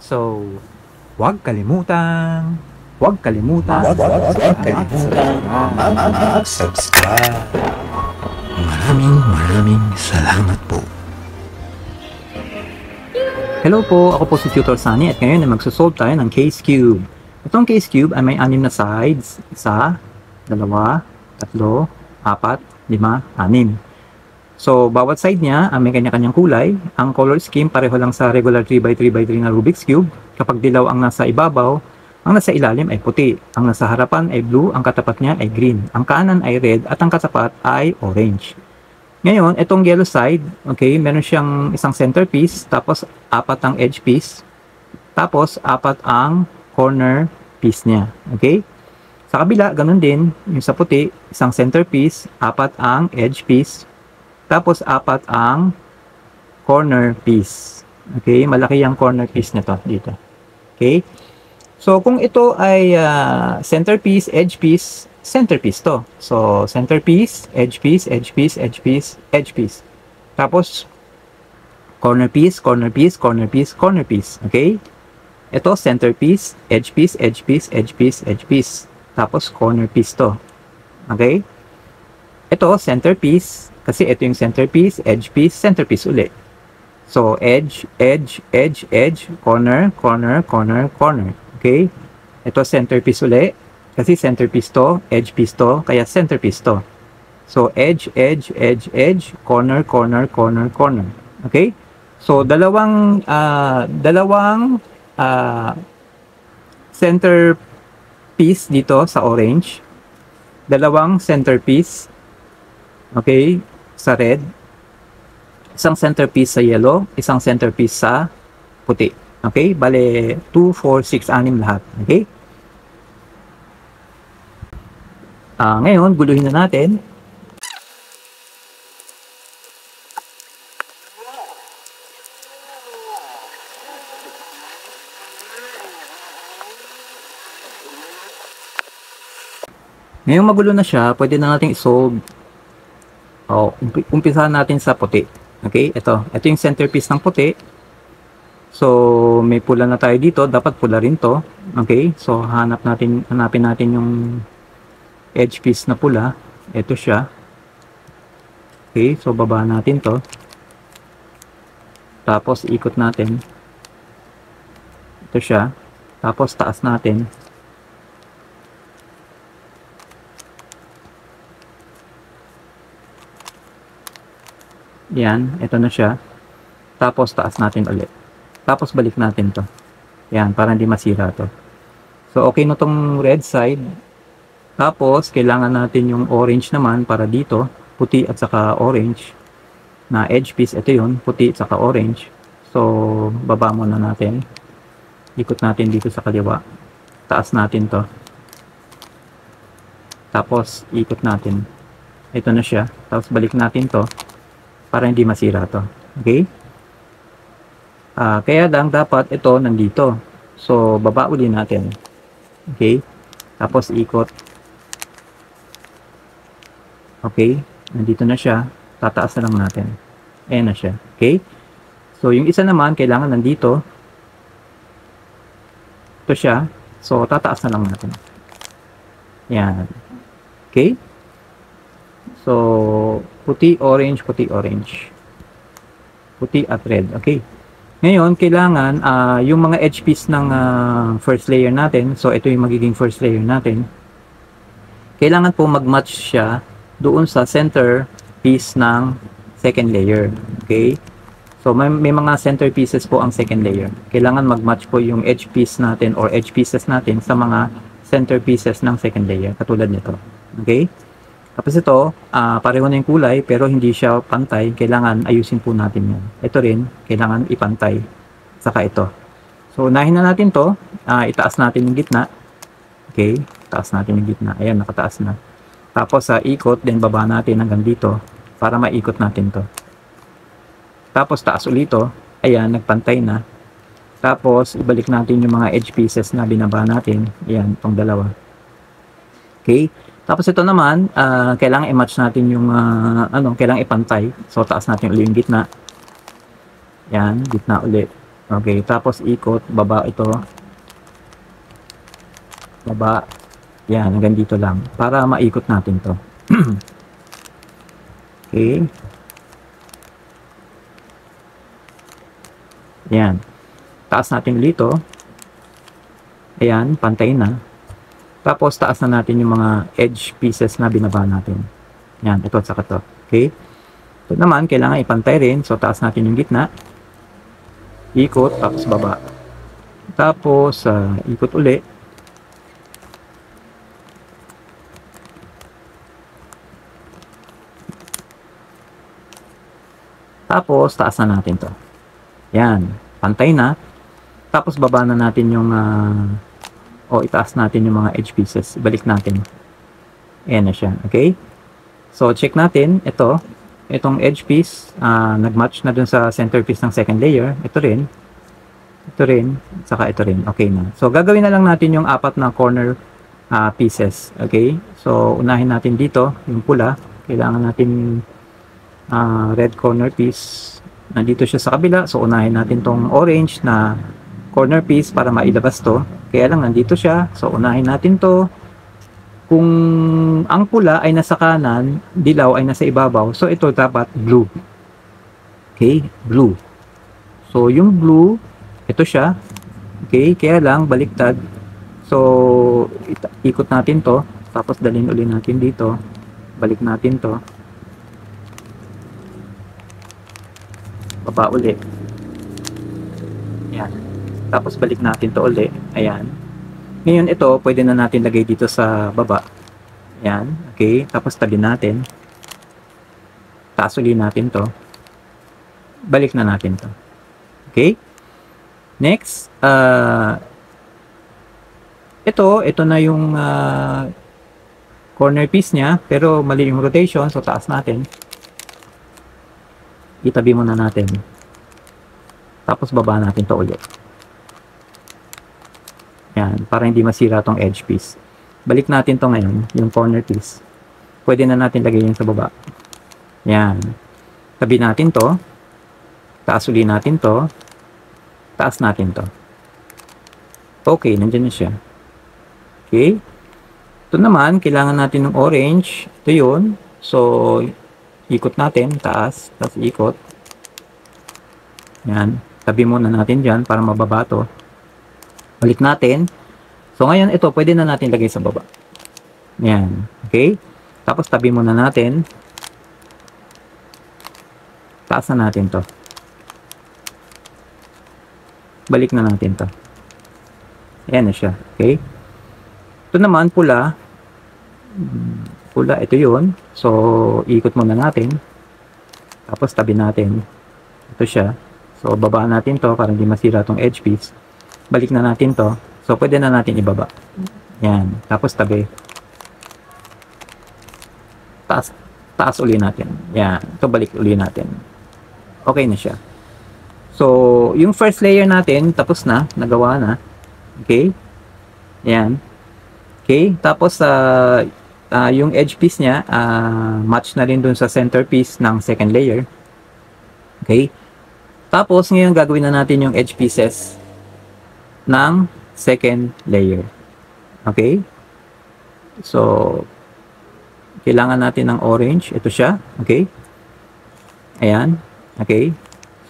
So, huwag kalimutang mag-subscribe. Maraming salamat po. Hello po, ako po si Tutor Sunny at ngayon ay magsosolve tayo ng case cube. Itong case cube ay may 6 na sides. 1, 2, 3, 4, 5, 6. So, bawat side niya ay may kanya-kanyang kulay. Ang color scheme pareho lang sa regular 3x3x3 na Rubik's Cube. Kapag dilaw ang nasa ibabaw, ang nasa ilalim ay puti. Ang nasa harapan ay blue, ang katapat niya ay green. Ang kanan ay red at ang katapat ay orange. Ngayon, itong yellow side, okay, meron siyang isang centerpiece, tapos 4 ang edge piece, tapos 4 ang corner piece niya. Okay? Sa kabila, ganun din, yung sa puti, isang centerpiece, 4 ang edge piece, tapos 4 ang corner piece. Okay? Malaki yung corner piece nito dito. Okay? So, kung ito ay centerpiece, edge piece, centerpiece to. So, centerpiece, edge piece, edge piece, edge piece, edge piece. Tapos, corner piece, corner piece, corner piece, corner piece. Okay? Ito, centerpiece, edge piece, edge piece, edge piece, edge piece. Tapos, corner piece to. Okay? Ito, centerpiece. Kasi ito yung centerpiece, edge piece, centerpiece ulit. So, edge, edge, edge, edge, corner, corner, corner, corner. Okay? Ito, centerpiece ulit. Kasi centerpiece to, edge piece to, kaya centerpiece to. So, edge, edge, edge, edge, corner, corner, corner, corner. Okay? So, dalawang centerpiece dito sa orange. Dalawang centerpiece, okay, sa red. Isang centerpiece sa yellow, isang centerpiece sa puti. Okay? Bale, 2, 4, 6, 6 lahat. Okay? Ngayon, guluhin na natin. Ngayong magulo na siya, pwede na natin isolve. Umpisahan natin sa puti. Okay? Ito yung centerpiece ng puti. So, may pula na tayo dito. Dapat pula rin to. Okay? So, hanapin natin yung edge piece na pula. Ito siya. Okay? So, baba natin to. Tapos, ikot natin. Ito siya. Tapos, taas natin. Yan. Ito na siya. Tapos, taas natin ulit. Tapos, balik natin to. Yan. Para hindi masira to. So, okay na tong red side. Tapos, kailangan natin yung orange naman para dito. Puti at saka orange. Na edge piece. Ito yun. Puti at saka orange. So, baba muna natin. Ikot natin dito sa kaliwa. Taas natin to. Tapos, ikot natin. Ito na siya. Tapos, balik natin to. Para hindi masira to. Okay? Kaya lang dapat ito nandito. So, baba uli natin. Okay? Tapos, ikot. Okay, nandito na siya. Tataas na lang natin. Ayan na siya. Okay? So, yung isa naman, kailangan nandito. Ito siya. So, tataas na lang natin. Ayan. Okay? So, puti, orange, puti, orange. Puti at red. Okay? Ngayon, kailangan yung mga edge piece ng first layer natin. So, ito yung magiging first layer natin. Kailangan po mag-match siya doon sa center piece ng second layer. Okay? So, may mga center pieces po ang second layer. Kailangan mag-match po yung edge piece natin or edge pieces natin sa mga center pieces ng second layer. Katulad nito. Okay? Tapos ito, pareho na yung kulay pero hindi siya pantay. Kailangan ayusin po natin yun. Ito rin, kailangan ipantay. Saka ito. So, unahin na natin to. Itaas natin yung gitna. Okay? Taas natin yung gitna. Ayan, nakataas na. Tapos sa ikot, then baba natin hanggang dito para maikot natin to. Tapos taas ulit to. Ayan, nagpantay na. Tapos ibalik natin yung mga edge pieces na binaba natin. Ayan, itong dalawa. Okay? Tapos ito naman, kailangan i-match natin yung kailangan ipantay. So taas natin ulit yung gitna. Ayan, gitna ulit. Okay, tapos ikot, baba ito. Baba. Yan, hanggang dito lang. Para maikot natin to. Okay. Yan. Taas natin dito. Ayan, pantay na. Tapos, taas na natin yung mga edge pieces na binaba natin. Yan, ito at saka ito. Okay. Ito naman, kailangan ipantay rin. So, taas natin yung gitna. Ikot, tapos baba. Tapos, ikot uli. Tapos, taas na natin to. Yan. Pantay na. Tapos, baba na natin yung, itaas natin yung mga edge pieces. Balik natin. Ayan na siya. Okay? So, check natin. Ito. Itong edge piece, nag-match na dun sa center piece ng second layer. Ito rin. Ito rin. Saka ito rin. Okay na. So, gagawin na lang natin yung apat na corner pieces. Okay? So, unahin natin dito. Yung pula. Kailangan natin red corner piece. Nandito siya sa kabila. So, unahin natin tong orange na corner piece para mailabas to. Kaya lang, nandito siya. So, unahin natin to. Kung ang pula ay nasa kanan, dilaw ay nasa ibabaw. So, ito dapat blue. Okay? Blue. So, yung blue, ito siya. Okay? Kaya lang, baliktad. So, ikot natin to. Tapos, dalhin uli natin dito. Balik natin to. Baba uli. Ayan. Tapos balik natin to uli. Ayan. Ngayon ito, pwede na natin lagay dito sa baba. Ayan. Okay. Tapos tabi natin. Taas uli natin to. Balik na natin to. Okay. Next. Ito na yung corner piece niya. Pero mali yung rotation. So taas natin. Itabi muna natin. Tapos baba natin to ulit. Yan, para hindi masira tong edge piece. Balik natin to ngayon, yung corner piece. Pwede na natin lagay yun sa baba. Yan. Tabi natin to. Taas uli natin to. Taas natin to. Okay, nandiyan na siya. Okay. Ito naman, kailangan natin ng orange. Ito yun. So, ikot natin, taas, tapos ikot. Yan. Tabi muna natin dyan para mababa to. Balik natin. So, ngayon, ito, pwede na natin lagay sa baba. Yan. Okay? Tapos, tabi muna natin. Taas na natin to. Balik na natin to. Ayan na siya. Okay? Ito naman, pula. Pula, ito yun. So, ikot muna natin. Tapos, tabi natin. Ito siya. So, baba natin to para hindi masira tong edge piece. Balik na natin to. So, pwede na natin ibaba. Yan. Tapos, tabi. Taas uli natin. Yan. Ito, balik uli natin. Okay na siya. So, yung first layer natin, tapos na. Nagawa na. Okay? Yan. Okay? Tapos, yung edge piece niya, match na rin dun sa center piece ng second layer. Okay? Tapos, ngayon gagawin na natin yung edge pieces ng second layer. Okay? So, kailangan natin ng orange. Ito siya. Okay? Ayan. Okay?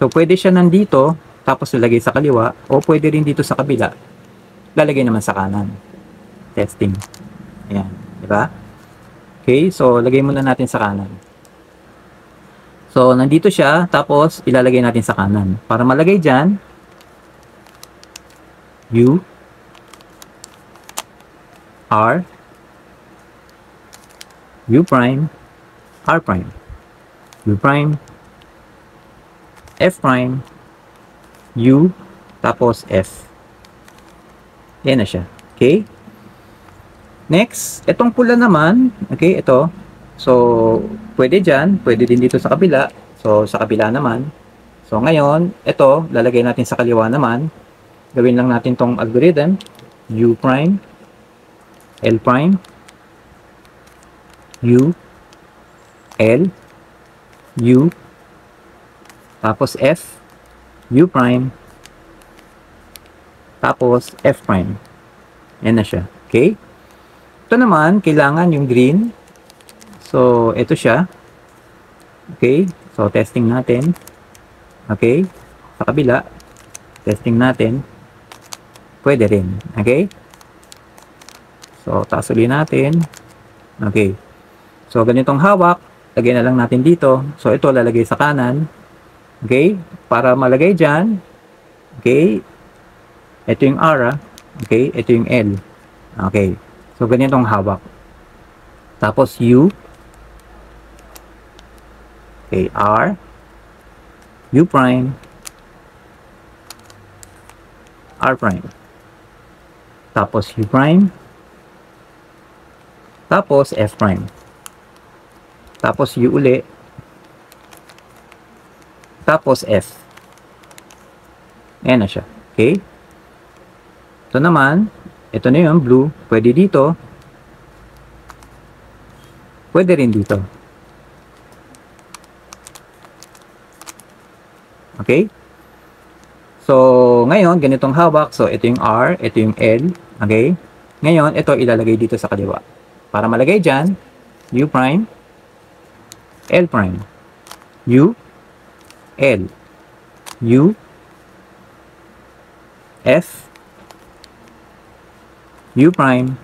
So, pwede siya nandito, tapos ilagay sa kaliwa, o pwede rin dito sa kabila. Lalagay naman sa kanan. Testing. Ayan. Diba? Okay? So, lagay muna natin sa kanan. So, nandito siya, tapos ilalagay natin sa kanan. Para malagay dyan, U, R, U prime, R prime, U prime, F prime, U, tapos F. Yan na siya. Okay? Next, itong pula naman, okay, ito. So, pwede dyan, pwede din dito sa kabila. So, sa kabila naman. So, ngayon, ito, lalagay natin sa kaliwa naman. Gawin lang natin tong algorithm. U prime, L prime, U, L, U, tapos F, U prime, tapos F prime. Yan na siya. Okay? Ito naman, kailangan yung green. So, ito siya. Okay? So, testing natin. Okay? Sa kabila, testing natin. Pwede rin. Okay? So, taas ulit natin. Okay. So, ganitong hawak. Lagay na lang natin dito. So, ito lalagay sa kanan. Okay? Para malagay dyan. Okay? Ito yung R. Okay? Ito yung L. Okay. So, ganitong hawak. Tapos, U. Okay. R. U prime. R prime. Tapos, U prime. Tapos, F prime. Tapos, U uli. Tapos, F. Ayan na siya. Okay? Ito naman, ito na yung blue. Pwede dito. Pwede rin dito. Okay? So, ngayon, ganitong hawak. So, ito yung R, ito yung L. Okay? Ngayon, ito ilalagay dito sa kaliwa. Para malagay dyan, U prime, L prime. U, L. U, F, U prime,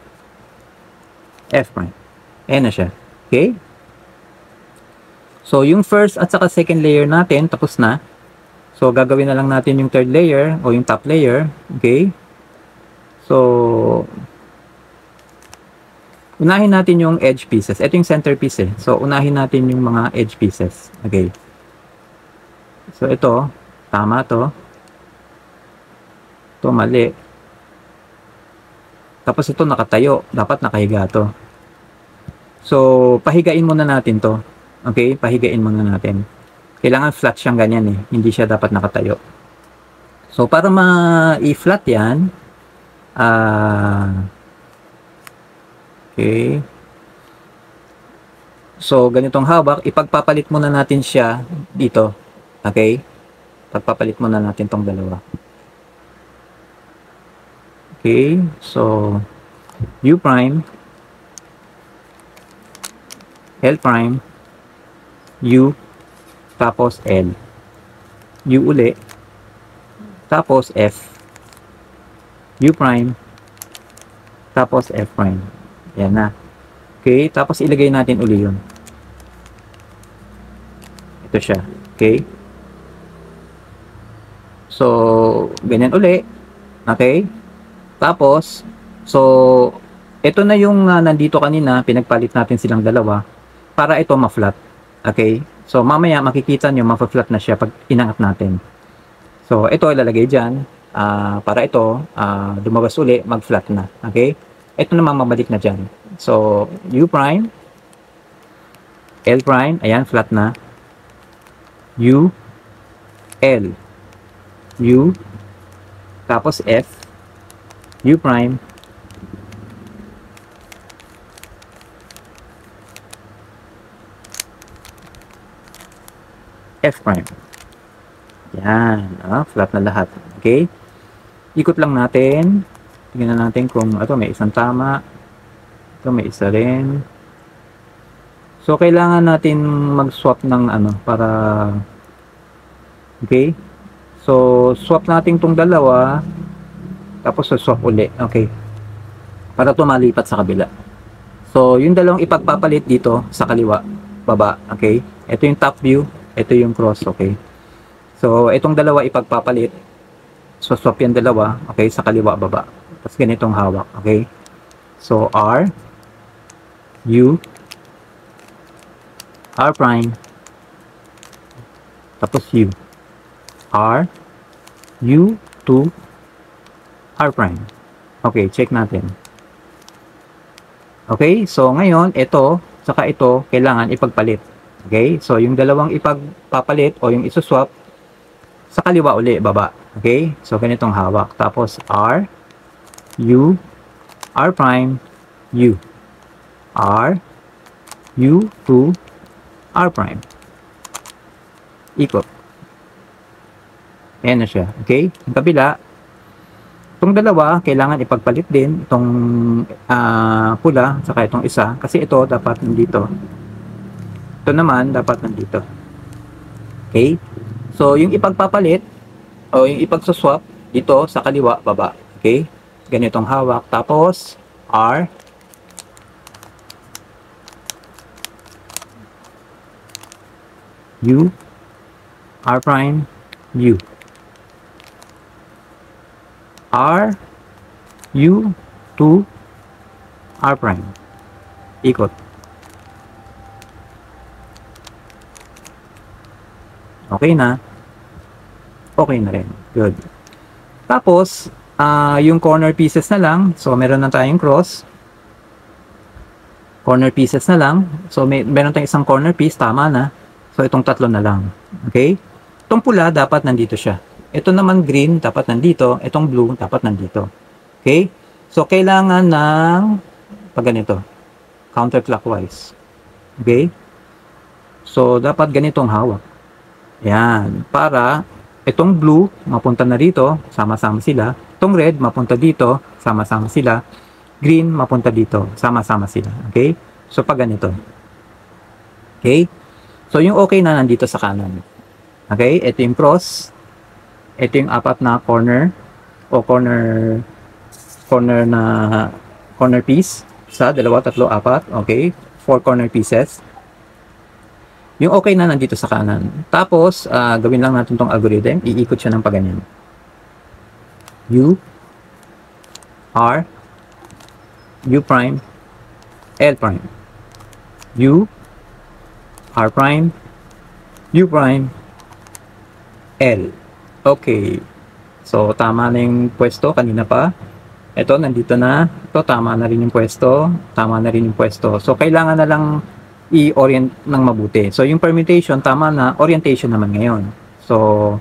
F prime. Ayan na siya. Okay? So, yung first at saka second layer natin, tapos na. So, gagawin na lang natin yung third layer o yung top layer. Okay? So, unahin natin yung edge pieces. Ito yung centerpiece eh. So, unahin natin yung mga edge pieces. Okay. So, ito. Tama to. Ito, mali. Tapos ito nakatayo. Dapat nakahiga to. So, pahigain muna natin to. Okay? Pahigain muna natin. Kailangan flat siyang ganyan eh. Hindi siya dapat nakatayo. So, para ma-i-flat yan, okay. So, ganitong hawak, ipagpapalit muna natin siya dito. Okay? Pagpapalit muna natin tong dalawa. Okay? So, U prime, L prime, U, tapos L. U uli, tapos F, U prime, tapos F prime. Yan na. Okay, tapos ilagay natin uli yun. Ito siya. Okay. So, ganyan uli. Okay. Tapos, so, ito na yung nandito kanina, pinagpalit natin silang dalawa para ito ma-flat. Okay. So, mamaya makikita nyo, ma-flat na siya pag inangat natin. So, ito ilalagay dyan. Para ito, lumabas uli, mag-flat na. Okay. Ito naman mabalik na dyan. So, U prime, L prime, ayan, flat na. U, L, U, tapos F, U prime, F prime. Yan, flat na lahat. Okay? Ikot lang natin. Tingnan natin kung ito may isang tama. Ito may isa rin. So, kailangan natin mag-swap ng para okay. So, swap natin tong dalawa. Tapos, swap uli. Okay. Para tumalipat sa kabila. So, yung dalawang ipagpapalit dito sa kaliwa, baba. Okay. Ito yung top view. Ito yung cross. Okay. So, itong dalawa ipagpapalit. So, swap yung dalawa. Okay. Sa kaliwa, baba. Tapos, ganitong hawak. Okay. So, R, U, R prime, tapos U, R, U, 2, R prime. Okay, check natin. Okay, so ngayon, ito, saka ito, kailangan ipagpalit. Okay, so yung dalawang ipagpapalit o yung isuswap, sa kaliwa uli, baba. Okay, so ganitong hawak. Tapos R, U, R prime, U, R, U, 2, R prime. Ikot. Ayan na siya. Okay? Yung kabila. Itong dalawa, kailangan ipagpalit din itong pula saka itong isa kasi ito dapat nandito. Ito naman dapat nandito. Okay? So, yung ipagpapalit o yung ipagsaswap dito sa kaliwa, baba. Okay? Ganitong hawak. Tapos, R. U. R prime. U. R. U. to R prime. Ikot. Okay na. Okay na rin. Good. Tapos, yung corner pieces na lang. So, meron na tayong cross. Corner pieces na lang. So, meron tayong isang corner piece. Tama na. So, itong tatlo na lang. Okay? Itong pula, dapat nandito siya. Ito naman green, dapat nandito. Itong blue, dapat nandito. Okay? So, kailangan ng pag ganito. Counterclockwise. Okay? So, dapat ganitong hawak. Yan. Para itong blue, mapunta na dito, sama-sama sila. Itong red, mapunta dito, sama-sama sila. Green, mapunta dito, sama-sama sila. Okay? So, pag ganito. Okay? So, yung okay na nandito sa kanan. Okay? Ito yung cross. Ito yung apat na corner o corner piece. Isa, dalawa, tatlo, apat. Okay? 4 corner pieces. Yung okay na nandito sa kanan. Tapos, gawin lang natin tong algorithm. Iikot siya ng paganyan. U, R, U prime, L prime. U, R prime, U prime, L. Okay. So, tama na yung pwesto. Kanina pa. Ito, nandito na. Ito, tama na rin yung pwesto. Tama na rin yung pwesto. So, kailangan na lang i-orient ng mabuti. So, yung permutation, tama na. Orientation naman ngayon. So,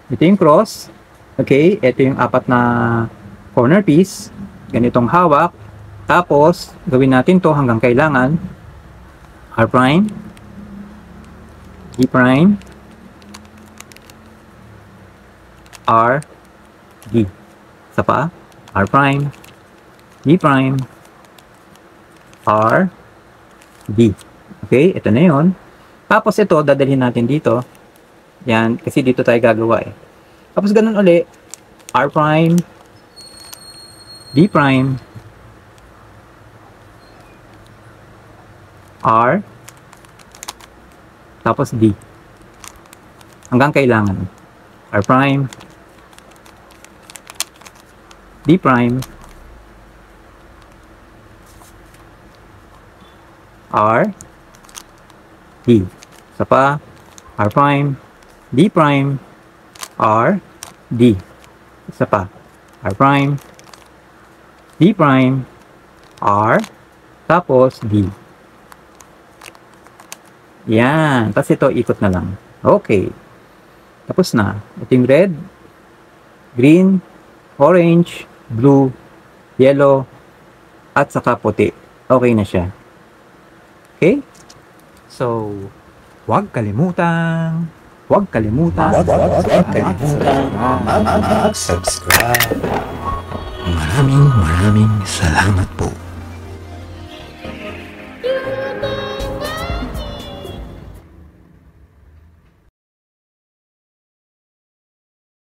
ito yung cross. Okay? Ito yung apat na corner piece. Ganitong hawak. Tapos, gawin natin to hanggang kailangan. R prime. D prime. R. D. Isa pa. R prime. D prime. R. D. Okay, ito na yun. Tapos ito, dadalhin natin dito. Yan, kasi dito tayo gagawa eh. Tapos ganun uli. R prime. D prime. R. Tapos D. Hanggang kailangan. R prime. D prime. R. D. Isa pa. R prime. D prime. R. D. Isa pa. R prime. D prime. R. Tapos D. Yan. Tapos ito, ikot na lang. Okay. Tapos na. Ito yung red, green, orange, blue, yellow, at saka puti. Okay na siya. Okay? So, huwag kalimutan mag-subscribe. Maraming salamat po.